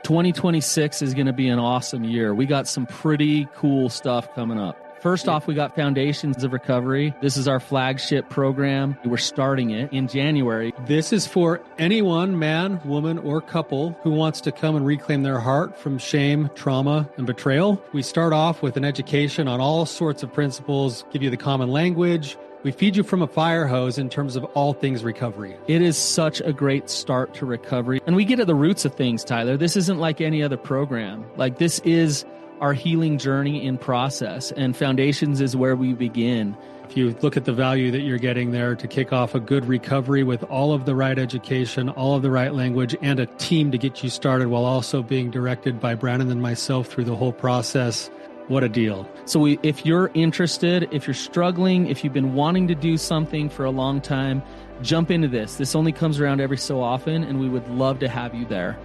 2026 is going to be an awesome year. We got some pretty cool stuff coming up. First off, we got Foundations of Recovery. This is our flagship program. We're starting it in January. This is for anyone, man, woman, or couple, who wants to come and reclaim their heart from shame, trauma, and betrayal. We start off with an education on all sorts of principles, give you the common language. We feed you from a fire hose in terms of all things recovery. It is such a great start to recovery. And we get at the roots of things, Tyler. This isn't like any other program. Like, this is our healing journey in process, and Foundations is where we begin. If you look at the value that you're getting there to kick off a good recovery with all of the right education, all of the right language, and a team to get you started while also being directed by Brandon and myself through the whole process, what a deal. So if you're interested, if you're struggling, if you've been wanting to do something for a long time, jump into this. This only comes around every so often, and we would love to have you there.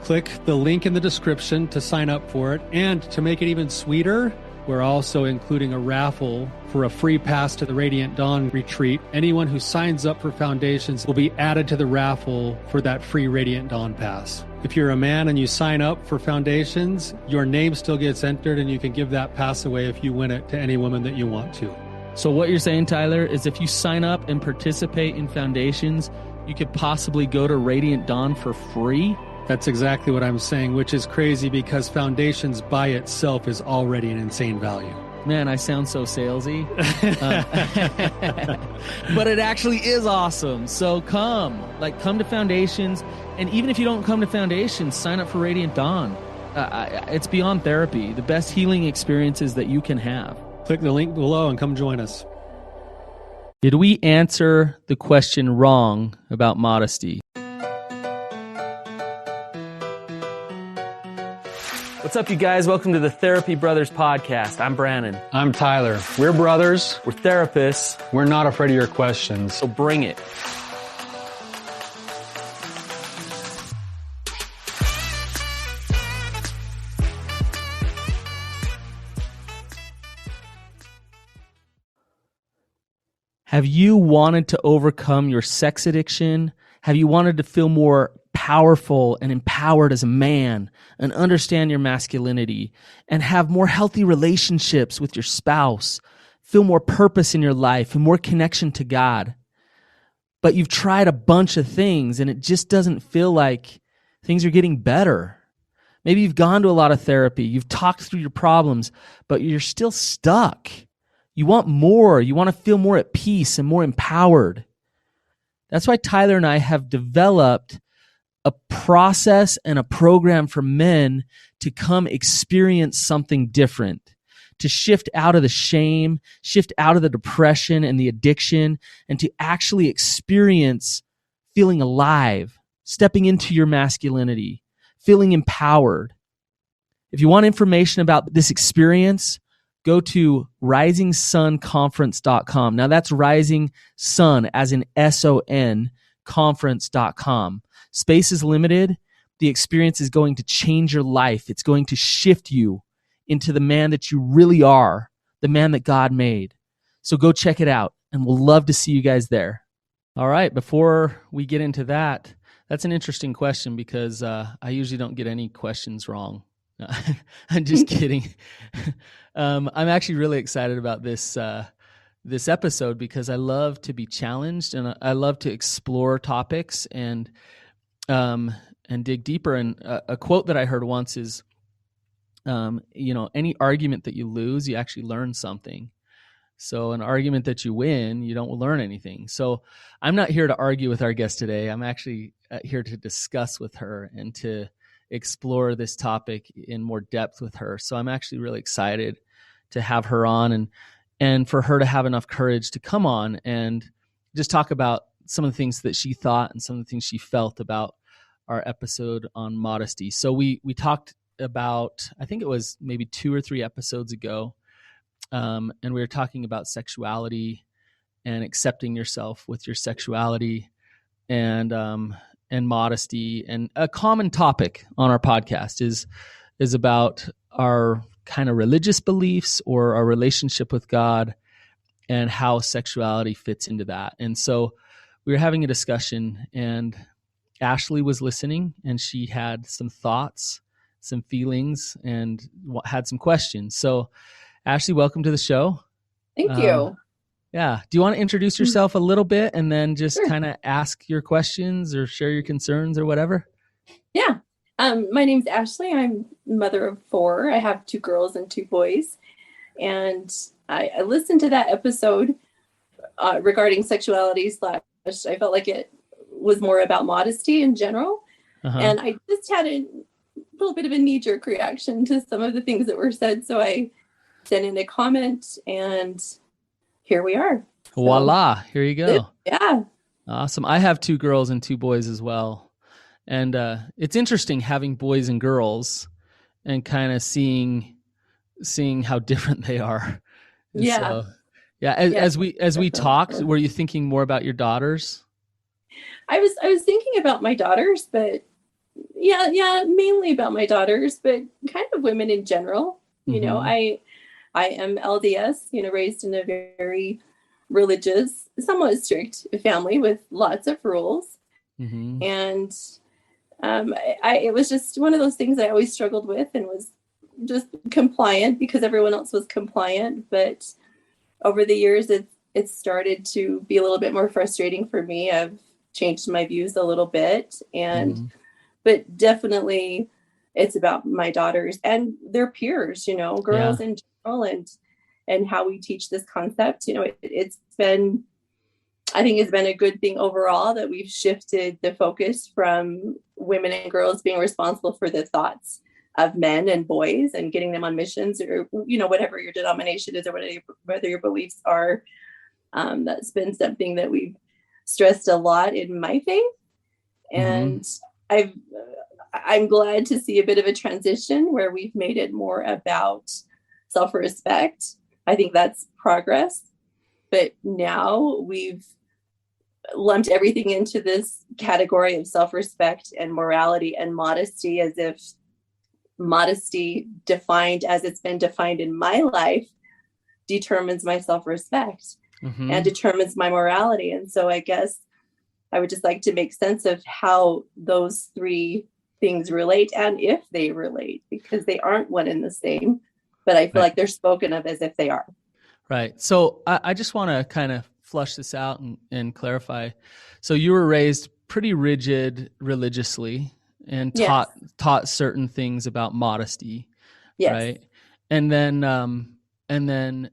Click the link in the description to sign up for it. And to make it even sweeter, we're also including a raffle for a free pass to the Radiant Dawn retreat. Anyone who signs up for Foundations will be added to the raffle for that free Radiant Dawn pass. If you're a man and you sign up for Foundations, your name still gets entered, and you can give that pass away if you win it to any woman that you want to. So what you're saying, Tyler, is if you sign up and participate in Foundations, you could possibly go to Radiant Dawn for free? That's exactly what I'm saying, which is crazy because Foundations by itself is already an insane value. Man, I sound so salesy. But it actually is awesome. So come to Foundations. And even if you don't come to Foundations, sign up for Radiant Dawn. It's beyond therapy, the best healing experiences that you can have. Click the link below and come join us. Did we answer the question wrong about modesty? What's up, you guys? Welcome to the Therapy Brothers podcast. I'm Brandon. I'm Tyler. We're brothers. We're therapists. We're not afraid of your questions. So bring it. Have you wanted to overcome your sex addiction? Have you wanted to feel more powerful and empowered as a man and understand your masculinity and have more healthy relationships with your spouse, feel more purpose in your life and more connection to God? But you've tried a bunch of things and it just doesn't feel like things are getting better. Maybe you've gone to a lot of therapy, you've talked through your problems, but you're still stuck. You want more. You want to feel more at peace and more empowered. That's why Tyler and I have developed a process and a program for men to come experience something different, to shift out of the shame, shift out of the depression and the addiction, and to actually experience feeling alive, stepping into your masculinity, feeling empowered. If you want information about this experience, go to risingsunconference.com. Now that's Rising Sun as in S-O-N conference.com. Space is limited. The experience is going to change your life. It's going to shift you into the man that you really are, the man that God made. So go check it out, and we'll love to see you guys there. All right, before we get into that, that's an interesting question because I usually don't get any questions wrong. I'm just kidding. I'm actually really excited about this episode because I love to be challenged and I love to explore topics and dig deeper. And a quote that I heard once is, any argument that you lose, you actually learn something. So an argument that you win, you don't learn anything. So I'm not here to argue with our guest today. I'm actually here to discuss with her and to explore this topic in more depth with her. So I'm actually really excited to have her on and for her to have enough courage to come on and just talk about some of the things that she thought and some of the things she felt about our episode on modesty. So we talked about, I think it was maybe 2 or 3 episodes ago, and we were talking about sexuality and accepting yourself with your sexuality and modesty. And a common topic on our podcast is about our kind of religious beliefs or our relationship with God and how sexuality fits into that. And so we were having a discussion, and Ashley was listening and she had some thoughts, some feelings, and had some questions. So, Ashley, welcome to the show. Thank you. Yeah. Do you want to introduce yourself a little bit and then just Sure. kind of ask your questions or share your concerns or whatever? Yeah. My name's Ashley. I'm mother of 4. I have 2 girls and 2 boys. And I listened to that episode regarding sexuality / I felt like it was more about modesty in general. Uh-huh. And I just had a little bit of a knee-jerk reaction to some of the things that were said. So I sent in a comment and here we are. So, voila. Here you go. Yeah. Awesome. I have 2 girls and 2 boys as well. And it's interesting having boys and girls and kind of seeing how different they are. Yeah. So, yeah. As we talked, were you thinking more about your daughters? I was thinking about my daughters, but yeah, mainly about my daughters, but kind of women in general. You know, I am LDS, raised in a very religious, somewhat strict family with lots of rules. And it was just one of those things I always struggled with and was just compliant because everyone else was compliant. But over the years, it started to be a little bit more frustrating for me. I've changed my views a little bit, but definitely it's about my daughters and their peers, girls in general, and how we teach this concept. I think it's been a good thing overall that we've shifted the focus from women and girls being responsible for the thoughts of men and boys and getting them on missions or, whatever your denomination is or whether your beliefs are. That's been something that we've stressed a lot in my faith. And I'm glad to see a bit of a transition where we've made it more about self-respect. I think that's progress. But now we've lumped everything into this category of self-respect and morality and modesty, as if modesty, defined as it's been defined in my life, determines my self-respect and determines my morality. And so I guess I would just like to make sense of how those 3 things relate and if they relate, because they aren't one and the same, but I feel like they're spoken of as if they are. Right. So I just want to kind of flush this out and clarify. So you were raised pretty rigid religiously and taught certain things about modesty, right? And then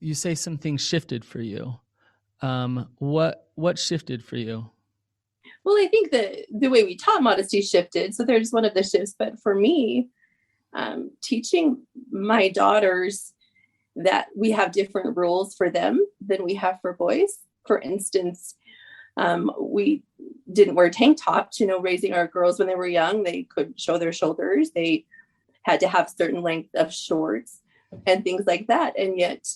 you say some things shifted for you. What shifted for you? Well, I think the way we taught modesty shifted. So there's one of the shifts, but for me, teaching my daughters that we have different rules for them than we have for boys. For instance, we didn't wear tank tops, raising our girls when they were young. They could show their shoulders. They had to have certain length of shorts and things like that. And yet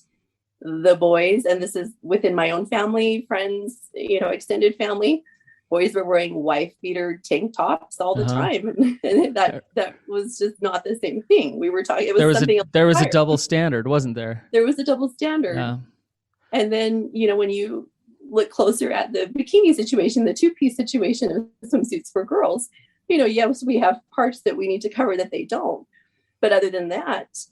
the boys, and this is within my own family, friends, extended family, boys were wearing wife beater tank tops all the time. And that was just not the same thing. We were talking, it was there was a double standard, wasn't there? There was a double standard. Yeah. And then, when you look closer at the bikini situation, the 2-piece situation of swimsuits for girls, yes, we have parts that we need to cover that they don't. But other than that,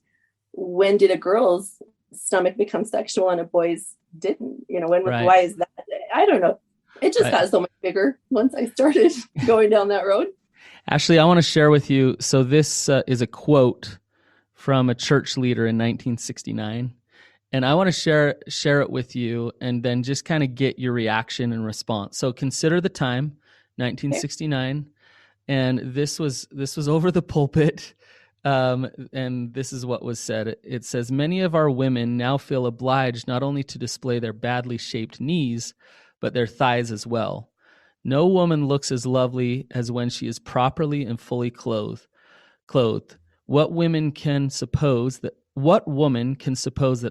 when did a girl's stomach become sexual and a boy's didn't? Why is that? I don't know. It just got so much bigger once I started going down that road. Ashley, I want to share with you. So this is a quote from a church leader in 1969. And I want to share it with you and then just kind of get your reaction and response. So consider the time, 1969. Okay. And this was over the pulpit. And this is what was said. It says, many of our women now feel obliged not only to display their badly shaped knees, but their thighs as well. No woman looks as lovely as when she is properly and fully clothed. What woman can suppose that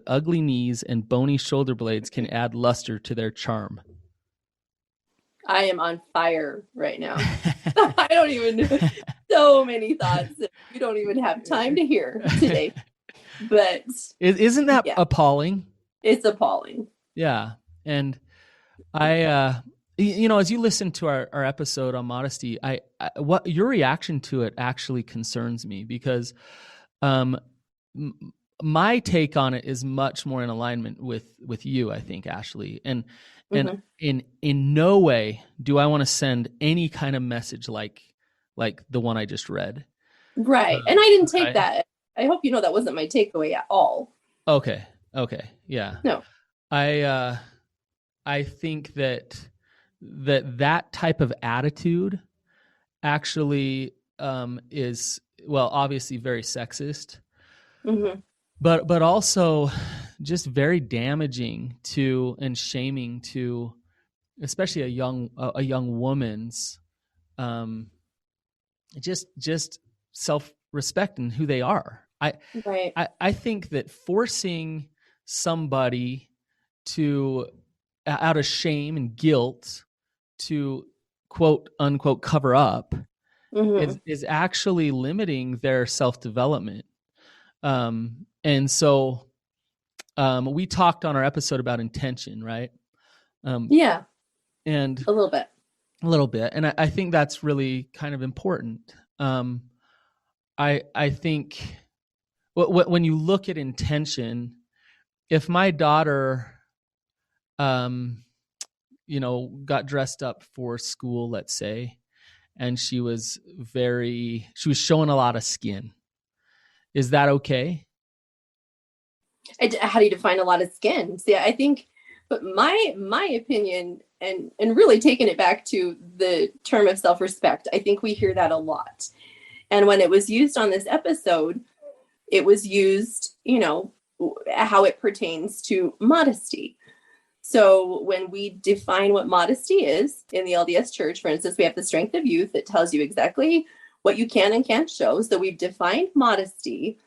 ugly knees and bony shoulder blades can add luster to their charm? I am on fire right now. I don't even know. So many thoughts that you don't even have time to hear today. But isn't that appalling? It's appalling. Yeah. And I as you listen to our episode on modesty, what your reaction to it actually concerns me, because um, my take on it is much more in alignment with you, I think, Ashley. And Mm-hmm. in no way do I want to send any kind of message like the one I just read. Right. And I didn't take Right. that. I hope you know that wasn't my takeaway at all. Okay. Okay. Yeah. No. I think that type of attitude actually is, well, obviously very sexist, Mm-hmm. but also just very damaging to, and shaming to, especially a young woman's um, just self-respect and who they are. Right. I think that forcing somebody to, out of shame and guilt, to quote unquote cover up Mm-hmm. is actually limiting their self-development. And so we talked on our episode about intention, right? Yeah, And a little bit. a little bit, and I think that's really kind of important. I think when you look at intention, if my daughter got dressed up for school, let's say, and she was showing a lot of skin, is that okay? How do you define a lot of skin? See, I think, but my opinion, and really taking it back to the term of self-respect, I think we hear that a lot. And when it was used on this episode, it was used, how it pertains to modesty. So when we define what modesty is in the LDS Church, for instance, we have the strength of youth that tells you exactly what you can and can't show. So we've defined modesty,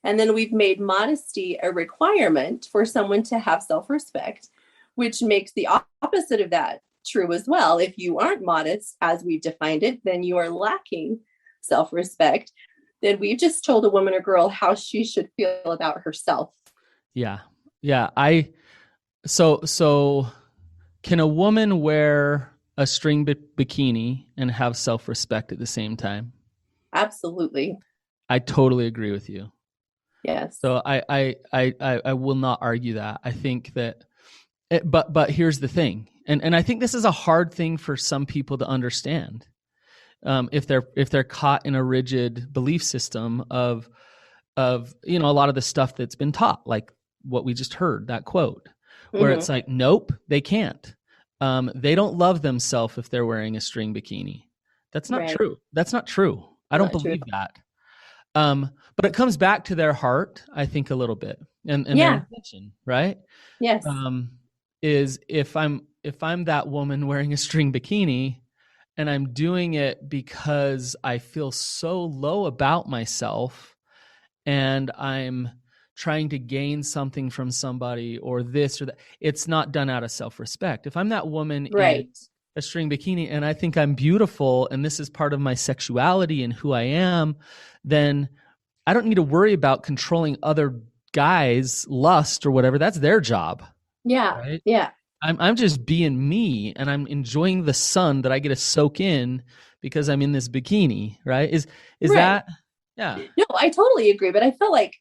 and then we've made modesty a requirement for someone to have self-respect, which makes the opposite of that true as well. If you aren't modest, as we've defined it, then you are lacking self-respect. Then we've just told a woman or girl how she should feel about herself. Yeah. So can a woman wear a string bikini and have self-respect at the same time? Absolutely. I totally agree with you. Yes. So I will not argue that. I think that but here's the thing. And I think this is a hard thing for some people to understand. If they're caught in a rigid belief system of a lot of the stuff that's been taught, like what we just heard, that quote, where it's like, nope, they can't. They don't love themselves if they're wearing a string bikini. That's not true. That's not true. I don't believe that. But it comes back to their heart, I think, a little bit, and their intention, right? Yes. Is if I'm that woman wearing a string bikini, and I'm doing it because I feel so low about myself, and I'm trying to gain something from somebody or this or that, it's not done out of self-respect. If I'm that woman in a string bikini and I think I'm beautiful and this is part of my sexuality and who I am, then I don't need to worry about controlling other guys' lust or whatever. That's their job. Yeah. Right? Yeah. I'm just being me, and I'm enjoying the sun that I get to soak in because I'm in this bikini, right? Is that? Yeah. No, I totally agree. But I felt like,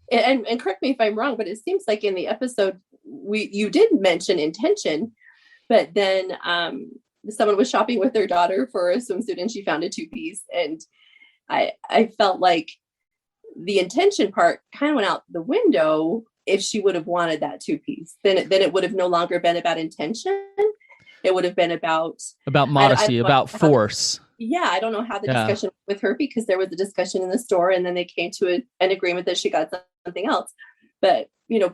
and correct me if I'm wrong, but it seems like in the episode you did mention intention, but then someone was shopping with their daughter for a swimsuit and she found a two-piece, and I felt like the intention part kind of went out the window. If she would have wanted that two-piece, then it would have no longer been about intention. It would have been about modesty, about force. I don't know how the discussion with her, because there was a discussion in the store and then they came to an agreement that she got something else. But,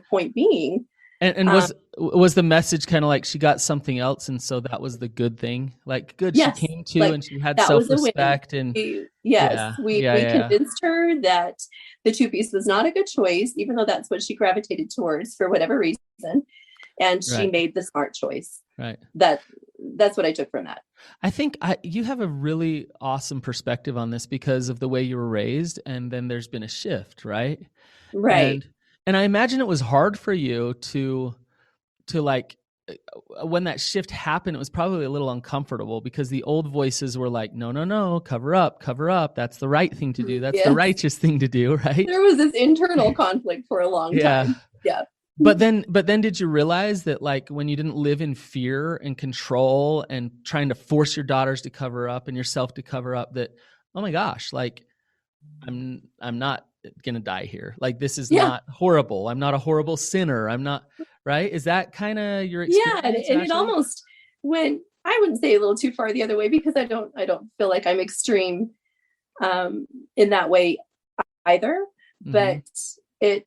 point being. And was the message kind of like she got something else, and so that was the good thing? Like, good, yes, she came to, like, and she had self-respect, and we convinced her that the two-piece was not a good choice, even though that's what she gravitated towards for whatever reason, and she made the smart choice. Right. That's what I took from that. I think you have a really awesome perspective on this because of the way you were raised, and then there's been a shift, right? Right. And I imagine it was hard for you to like when that shift happened, it was probably a little uncomfortable because the old voices were like, no, no, no, cover up, cover up. That's the right thing to do. That's the Yes. righteous thing to do, right? There was this internal conflict for a long Yeah. time. Yeah. But then did you realize that, like, when you didn't live in fear and control and trying to force your daughters to cover up and yourself to cover up, that, oh my gosh, like, I'm not going to die here. Like, this is not horrible. I'm not a horrible sinner. I'm not, right? Is that kind of your experience? Yeah. And it almost went, I wouldn't say a little too far the other way, because I don't feel like I'm extreme in that way either. Mm-hmm. But it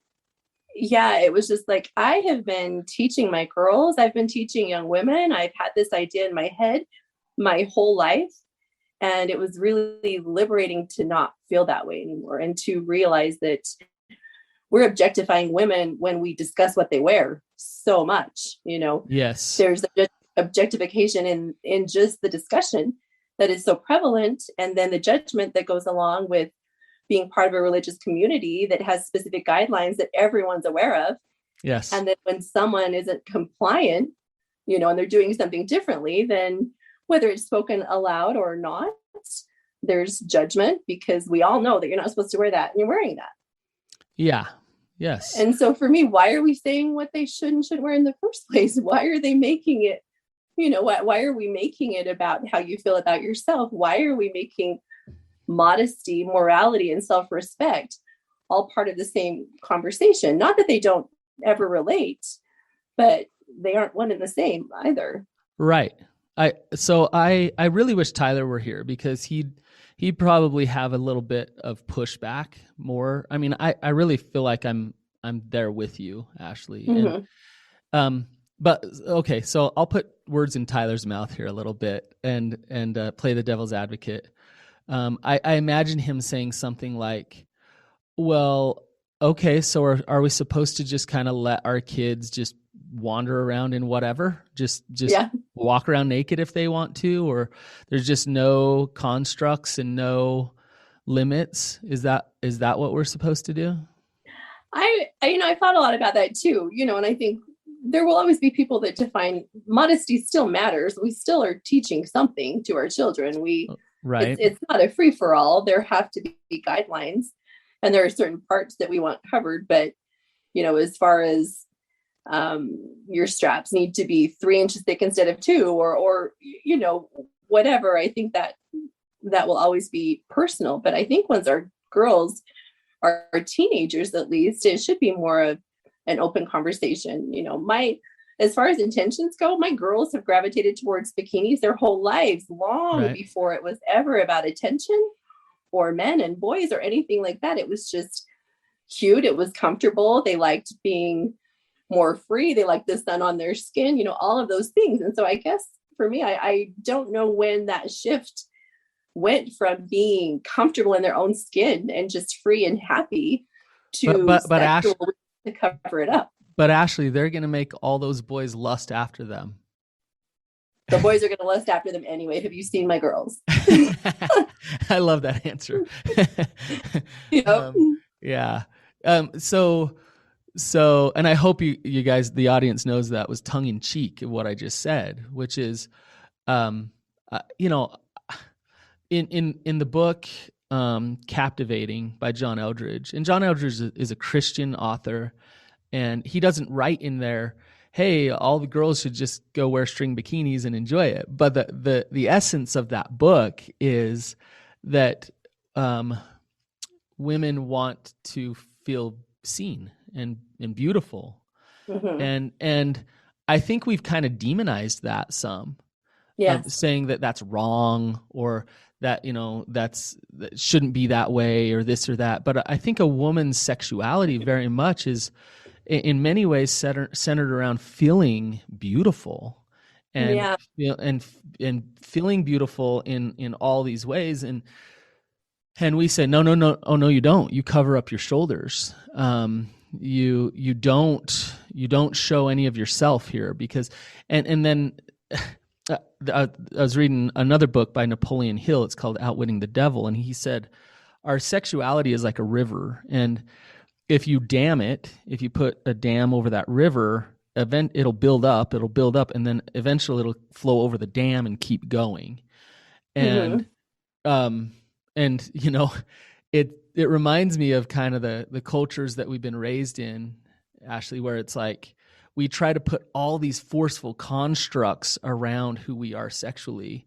was just like, I have been teaching my girls, I've been teaching young women. I've had this idea in my head my whole life. And it was really liberating to not feel that way anymore, and to realize that we're objectifying women when we discuss what they wear so much, Yes. There's objectification in just the discussion that is so prevalent. And then the judgment that goes along with being part of a religious community that has specific guidelines that everyone's aware of. Yes. And then when someone isn't compliant, and they're doing something differently, then whether it's spoken aloud or not, there's judgment, because we all know that you're not supposed to wear that and you're wearing that. Yeah. Yes. And so for me, why are we saying what they should and shouldn't wear in the first place? Why are they making it, why are we making it about how you feel about yourself? Why are we making modesty, morality, and self-respect all part of the same conversation? Not that they don't ever relate, but they aren't one and the same either. Right. I really wish Tyler were here, because he'd probably have a little bit of pushback more. I mean, I really feel like I'm there with you, Ashley. Mm-hmm. And, but okay, so I'll put words in Tyler's mouth here a little bit and play the devil's advocate. I imagine him saying something like, well, okay, so are we supposed to just kind of let our kids just wander around in whatever, just walk around naked if they want to, or there's just no constructs and no limits? Is that what we're supposed to do? I thought a lot about that too, and I think there will always be people that define modesty still matters. We still are teaching something to our children. Right. It's not a free for all. There have to be guidelines, and there are certain parts that we want covered. But, as far as your straps need to be 3 inches thick instead of 2, or whatever, I think that will always be personal. But I think once our girls are teenagers, at least, it should be more of an open conversation. As far as intentions go, my girls have gravitated towards bikinis their whole lives, long before it was ever about attention or men and boys or anything like that. It was just cute. It was comfortable. They liked being more free. They liked the sun on their skin, all of those things. And so I guess for me, I don't know when that shift went from being comfortable in their own skin and just free and happy to but Ashley, to cover it up. But Ashley, they're going to make all those boys lust after them. The boys are going to lust after them anyway. Have you seen my girls? I love that answer. Yep. Yeah. So, and I hope you guys, the audience, knows that was tongue in cheek of what I just said, which is, in the book, Captivating by John Eldredge, and John Eldredge is a Christian author. And he doesn't write in there, hey, all the girls should just go wear string bikinis and enjoy it. But the essence of that book is that women want to feel seen and beautiful. Mm-hmm. And I think we've kind of demonized that some. Yes. Saying that that's wrong, or that, that shouldn't be that way, or this or that. But I think a woman's sexuality very much is, in many ways, centered around feeling beautiful, and and feeling beautiful in all these ways. And we say, no, oh no, you don't. You cover up your shoulders. You don't show any of yourself here, because and then I was reading another book by Napoleon Hill. It's called Outwitting the Devil, and he said our sexuality is like a river, and if you dam it, if you put a dam over that river, it'll build up, and then eventually it'll flow over the dam and keep going. And um and it reminds me of kind of the cultures that we've been raised in, Ashley, where it's like we try to put all these forceful constructs around who we are sexually,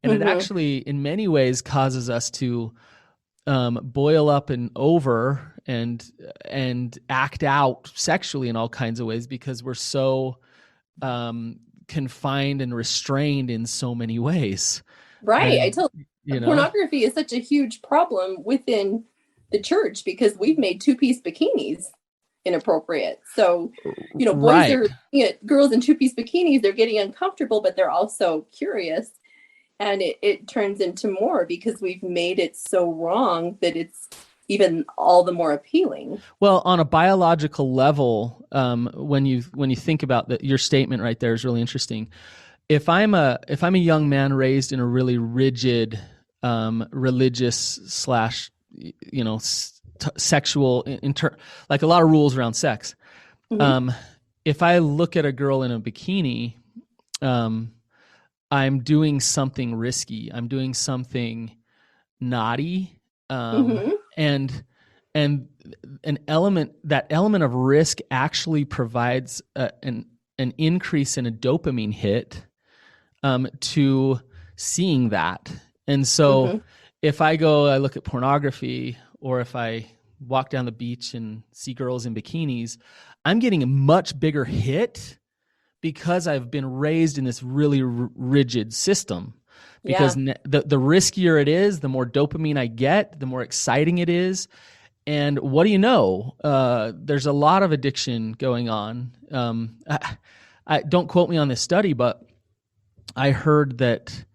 and it actually in many ways causes us to boil up and over and act out sexually in all kinds of ways, because we're so confined and restrained in so many ways. Right. And, I tell you, pornography is such a huge problem within the church because we've made two-piece bikinis inappropriate. So, boys are looking at girls in two-piece bikinis, they're getting uncomfortable, but they're also curious. And it turns into more because we've made it so wrong that it's even all the more appealing. Well, on a biological level, when you think about your statement right there is really interesting. If I'm a young man raised in a really rigid religious slash sexual like a lot of rules around sex, if I look at a girl in a bikini, I'm doing something risky. I'm doing something naughty, and an element of risk actually provides an increase in a dopamine hit to seeing that. And so if I look at pornography, or if I walk down the beach and see girls in bikinis, I'm getting a much bigger hit because I've been raised in this really rigid system. Because the riskier it is, the more dopamine I get, the more exciting it is. And what do you know? There's a lot of addiction going on. I don't quote me on this study, but I heard that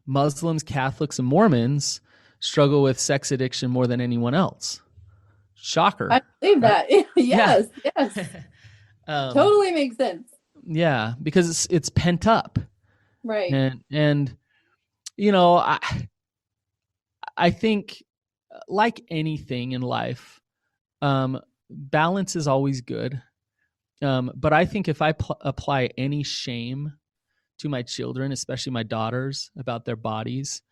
Muslims, Catholics, and Mormons struggle with sex addiction more than anyone else. Shocker. I believe that. Yes. Totally makes sense. Yeah, because it's pent up. Right. And I think, like anything in life, balance is always good. But I think if I apply any shame to my children, especially my daughters, about their bodies,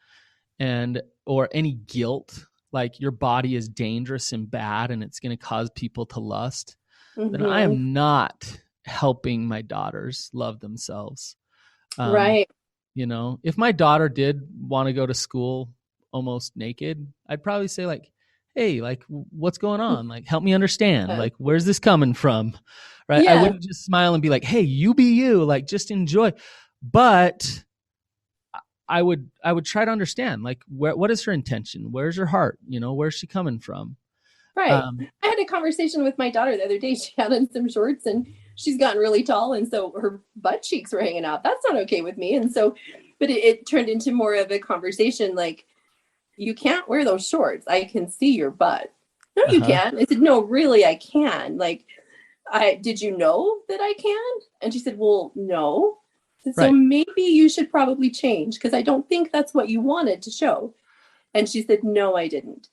or any guilt, like your body is dangerous and bad and it's going to cause people to lust, then I am not helping my daughters love themselves. Right. If my daughter did want to go to school almost naked, I'd probably say like, hey, like, what's going on? Like, help me understand. Like, where's this coming from? Right. Yeah. I wouldn't just smile and be like, hey, you be you, like, just enjoy. But I would try to understand, like, what is her intention? Where's her heart? Where's she coming from? Right. I had a conversation with my daughter the other day. She had on some shorts and she's gotten really tall. And so her butt cheeks were hanging out. That's not okay with me. And so, but it turned into more of a conversation. Like, you can't wear those shorts. I can see your butt. No, you can't. I said, no, really, I can. Like, did you know that I can? And she said, well, no. So maybe you should probably change because I don't think that's what you wanted to show. And she said, no, I didn't.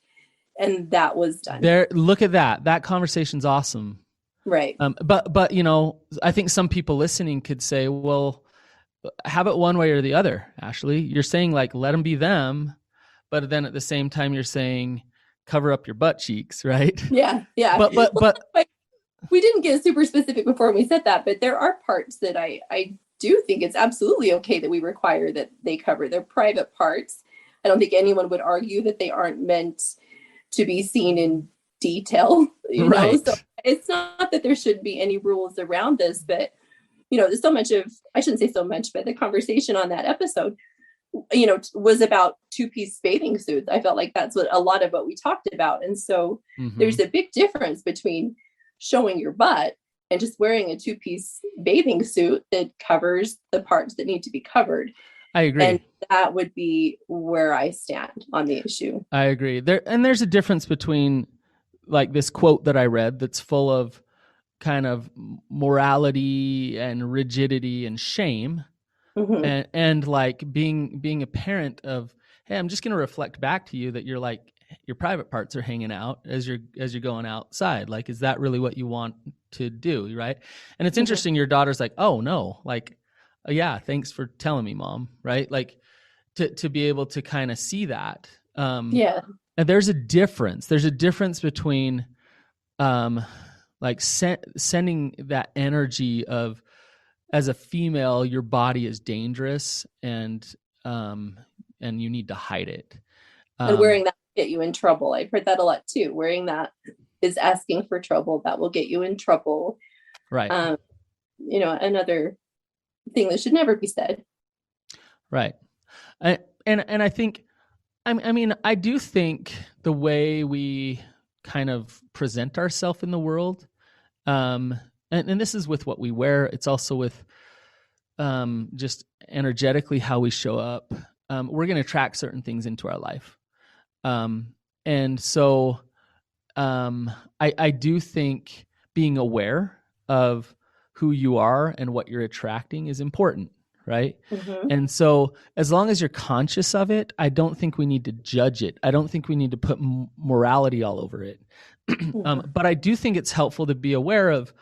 And that was done. There, look at that. That conversation's awesome. Right. But I think some people listening could say, well, have it one way or the other, Ashley. You're saying, like, let them be them, but then at the same time you're saying cover up your butt cheeks, right? Yeah. But we didn't get super specific before we said that, but there are parts that I do think it's absolutely okay that we require that they cover their private parts. I don't think anyone would argue that they aren't meant to be seen in detail, know? So it's not that there should be any rules around this, but, there's so much I shouldn't say so much, but the conversation on that episode, was about two-piece bathing suits. I felt like that's what a lot of what we talked about. And so there's a big difference between showing your butt and just wearing a two-piece bathing suit that covers the parts that need to be covered. I agree. And that would be where I stand on the issue. I agree. There's a difference between, like, this quote that I read that's full of kind of morality and rigidity and shame, and like being a parent of, hey, I'm just going to reflect back to you that you're like, your private parts are hanging out as you're going outside. Like, is that really what you want to do, right? And it's Mhm. interesting, your daughter's like, oh no, like, yeah, thanks for telling me, mom, right? Like to be able to kind of see that. Yeah. And there's a difference. There's a difference between like sending that energy of, as a female, your body is dangerous and you need to hide it. And wearing that will get you in trouble. I've heard that a lot too. Wearing that is asking for trouble. That will get you in trouble. Right. Another thing that should never be said. Right. And I think, I mean, I do think the way we kind of present ourselves in the world, and this is with what we wear, it's also with just energetically how we show up. We're going to attract certain things into our life. And so I do think being aware of who you are and what you're attracting is important, right? Mm-hmm. And so as long as you're conscious of it, I don't think we need to judge it. I don't think we need to put morality all over it. Mm-hmm. But I do think it's helpful to be aware of,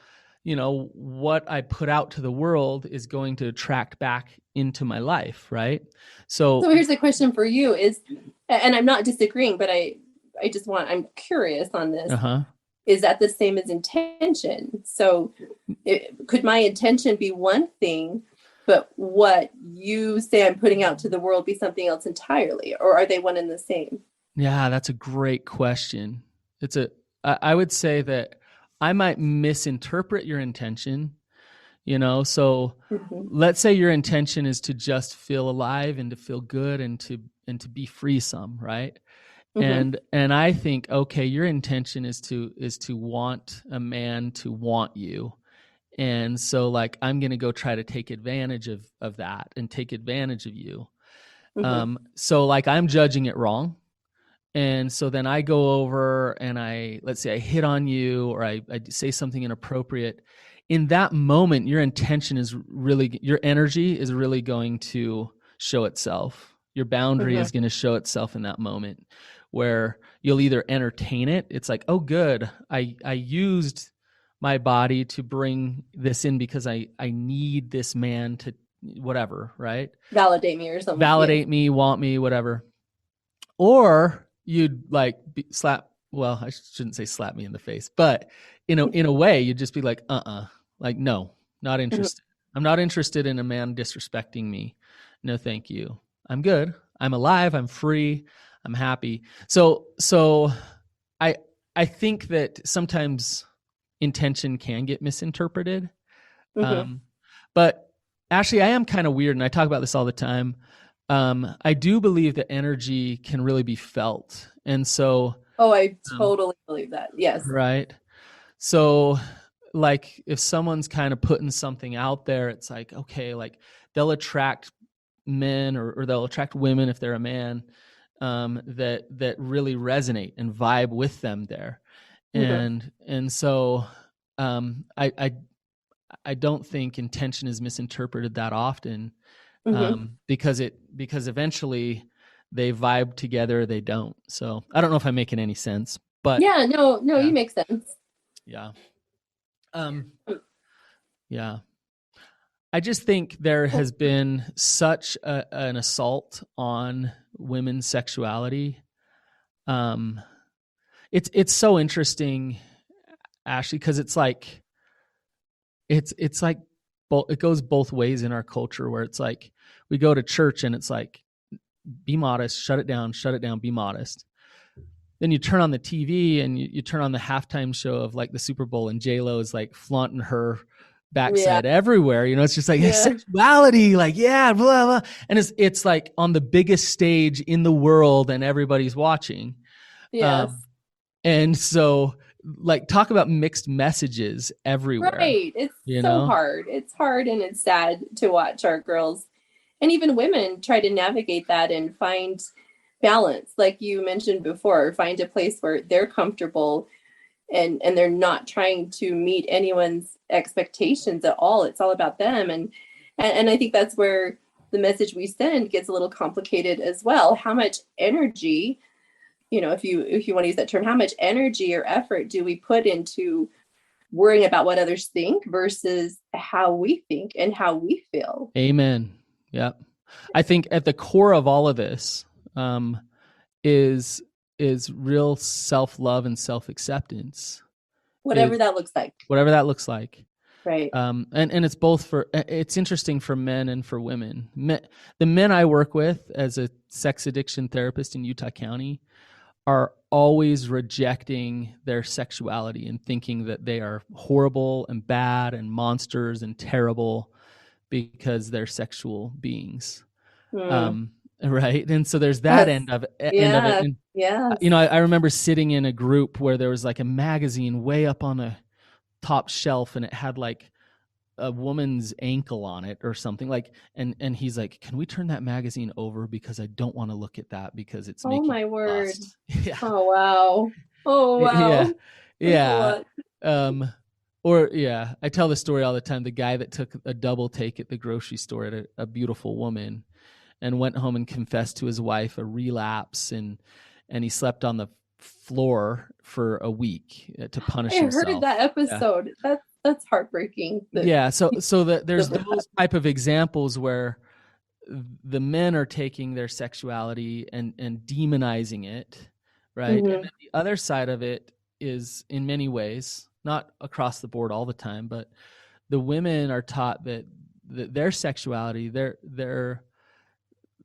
what I put out to the world is going to attract back into my life, right? So here's a question for you is, and I'm not disagreeing, but I'm curious on this. Is that the same as intention? So could my intention be one thing, but what you say I'm putting out to the world be something else entirely? Or are they one and the same? Yeah, that's a great question. I would say that I might misinterpret your intention, so let's say your intention is to just feel alive and to feel good and to be free some, right? And I think, okay, your intention is to want a man to want you. And so like, I'm going to go try to take advantage of that and take advantage of you. So like, I'm judging it wrong. And so then I go over and let's say I hit on you, or I say something inappropriate. In that moment, your intention is really, your energy is really going to show itself. Your boundary is going to show itself in that moment, where you'll either entertain it. It's like, oh, good. I used my body to bring this in because I need this man to whatever, right? Validate me or something. Validate me, want me, whatever. Or you'd like slap, well, I shouldn't say slap me in the face, but in a way, you'd just be like, like, no, not interested. I'm not interested in a man disrespecting me. No, thank you. I'm good. I'm alive. I'm free. I'm happy. So I think that sometimes intention can get misinterpreted. But actually, I am kind of weird, and I talk about this all the time. I do believe that energy can really be felt. And so, I totally believe that. Yes. Right. So like, if someone's kind of putting something out there, it's like, okay, like they'll attract men or they'll attract women if they're a man, that really resonate and vibe with them there. And so I don't think intention is misinterpreted that often. Because eventually they vibe together, they don't. So I don't know if I'm making any sense, but no, you make sense. Yeah. Yeah. I just think there has been such an assault on women's sexuality. It's so interesting, Ashley, because it's like it goes both ways in our culture, where it's like we go to church and it's like, be modest, shut it down, be modest. Then you turn on the TV and you turn on the halftime show of like the Super Bowl, and J-Lo is like flaunting her backside everywhere. It's just like sexuality, like, blah, blah. And it's like on the biggest stage in the world and everybody's watching. Yes. And so, like, talk about mixed messages everywhere. Right. It's so hard. It's hard and it's sad to watch our girls and even women try to navigate that and find balance. Like you mentioned before, find a place where they're comfortable and they're not trying to meet anyone's expectations at all. It's all about them. And I think that's where the message we send gets a little complicated as well. How much energy, if you want to use that term, how much energy or effort do we put into worrying about what others think versus how we think and how we feel. Amen. Yeah. I think at the core of all of this is real self-love and self-acceptance. Whatever that looks like. Whatever that looks like. Right. And it's both it's interesting for men and for women. The men I work with as a sex addiction therapist in Utah County are always rejecting their sexuality and thinking that they are horrible and bad and monsters and terrible because they're sexual beings. Right. And so there's that end of it. And, I remember sitting in a group where there was like a magazine way up on the top shelf and it had like a woman's ankle on it or something, like, and he's like, can we turn that magazine over because I don't want to look at that because it's making my word. Yeah. Oh wow. Yeah. I tell the story all the time. The guy that took a double take at the grocery store at a beautiful woman and went home and confessed to his wife a relapse, and he slept on the floor for a week to punish himself. I heard that episode. Yeah. That's heartbreaking. So that there's those type of examples where the men are taking their sexuality and demonizing it, right? And then the other side of it is, in many ways, not across the board all the time, but the women are taught that their sexuality, they're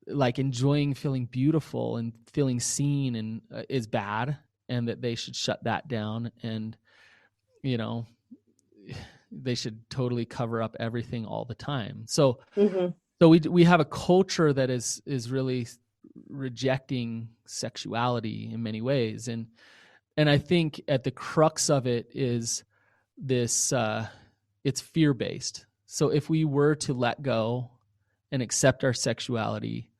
like enjoying feeling beautiful and feeling seen and is bad, and that they should shut that down, and they should totally cover up everything all the time. So we have a culture that is really rejecting sexuality in many ways, and I think at the crux of it is this it's fear-based. So if we were to let go and accept our sexuality,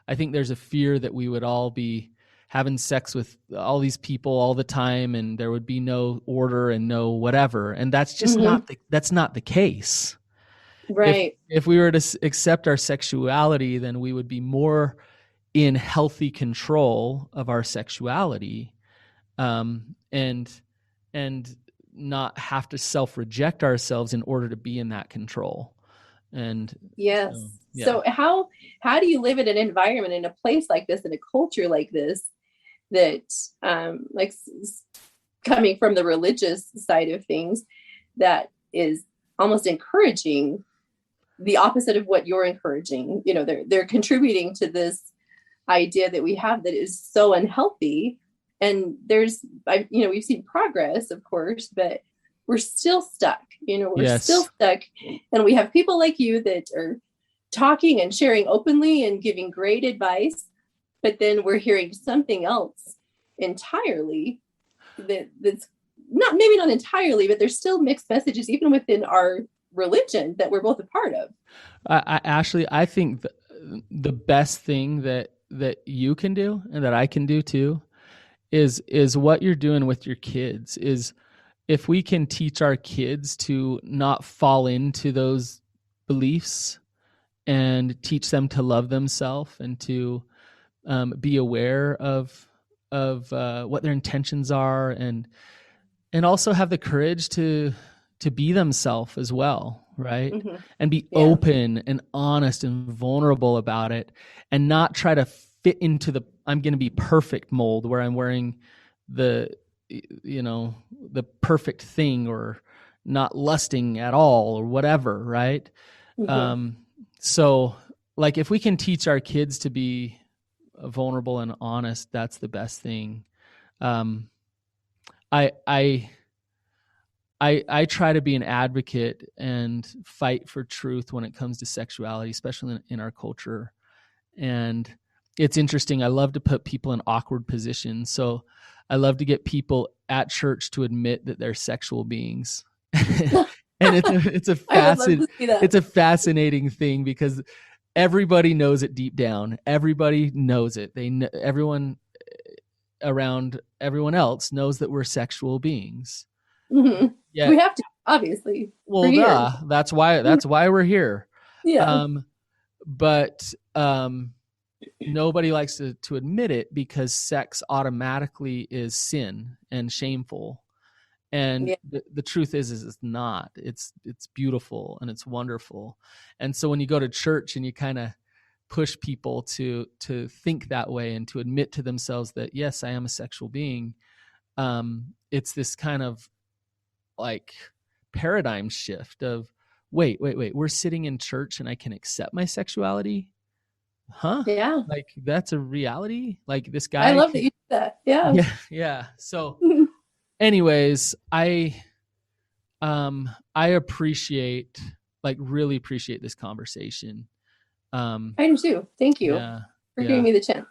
I think there's a fear that we would all be having sex with all these people all the time, and there would be no order and no whatever. And that's just not the case. Right. If we were to accept our sexuality, then we would be more in healthy control of our sexuality, and not have to self-reject ourselves in order to be in that control. And yes. So how do you live in an environment, in a place like this, in a culture like this, that like coming from the religious side of things, that is almost encouraging the opposite of what you're encouraging? They're contributing to this idea that we have that is so unhealthy. And we've seen progress, of course, but we're still stuck. We're still stuck. And we have people like you that are talking and sharing openly and giving great advice, but then we're hearing something else entirely that's maybe not entirely, but there's still mixed messages even within our religion that we're both a part of. Ashley, I think the best thing that you can do, and that I can do too, is what you're doing with your kids. Is if we can teach our kids to not fall into those beliefs and teach them to love themselves and to be aware of what their intentions are, and also have the courage to be themselves as well, right? And be open and honest and vulnerable about it, and not try to fit into the I'm going to be perfect mold where I'm wearing the perfect thing, or not lusting at all, or whatever, right? So like if we can teach our kids to be vulnerable and honest, that's the best thing. I try to be an advocate and fight for truth when it comes to sexuality, especially in our culture. And it's interesting. I love to put people in awkward positions. So I love to get people at church to admit that they're sexual beings. And it's a fascinating thing, because everybody knows it deep down. Everybody knows it. Everyone around everyone else knows that we're sexual beings. Yeah, we have to, obviously. Well, that's why we're here. Yeah. But nobody likes to admit it, because sex automatically is sin and shameful. And Yeah. the truth is it's not. It's beautiful and it's wonderful. And so when you go to church and you kind of push people to think that way and to admit to themselves that, yes, I am a sexual being, it's this kind of like paradigm shift of, wait, we're sitting in church and I can accept my sexuality? Huh? Yeah. Like that's a reality? Like this I guy love that you did that. Yeah. Yeah. So anyways, I appreciate, like really appreciate this conversation. I do too. Thank you for giving me the chance.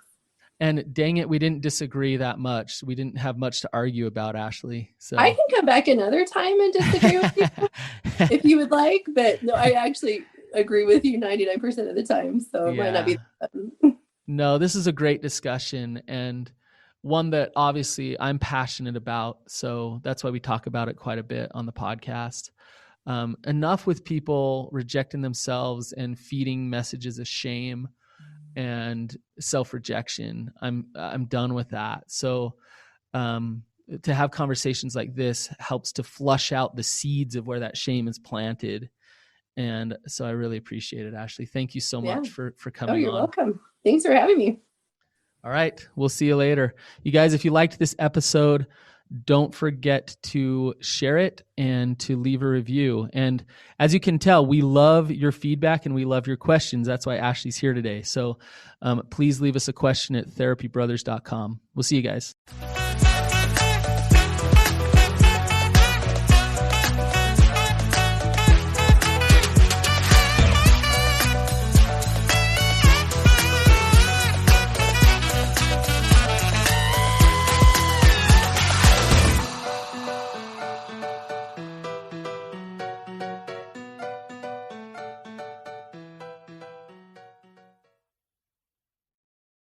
And dang it, we didn't disagree that much. We didn't have much to argue about, Ashley. So I can come back another time and disagree with you if you would like, but no, I actually agree with you 99% of the time. So it might not be. No, this is a great discussion and one that obviously I'm passionate about. So that's why we talk about it quite a bit on the podcast. Enough with people rejecting themselves and feeding messages of shame and self-rejection. I'm done with that. So to have conversations like this helps to flush out the seeds of where that shame is planted. And so I really appreciate it, Ashley. Thank you so much for coming on. Oh, you're welcome. Thanks for having me. All right. We'll see you later. You guys, if you liked this episode, don't forget to share it and to leave a review. And as you can tell, we love your feedback and we love your questions. That's why Ashley's here today. So please leave us a question at therapybrothers.com. We'll see you guys.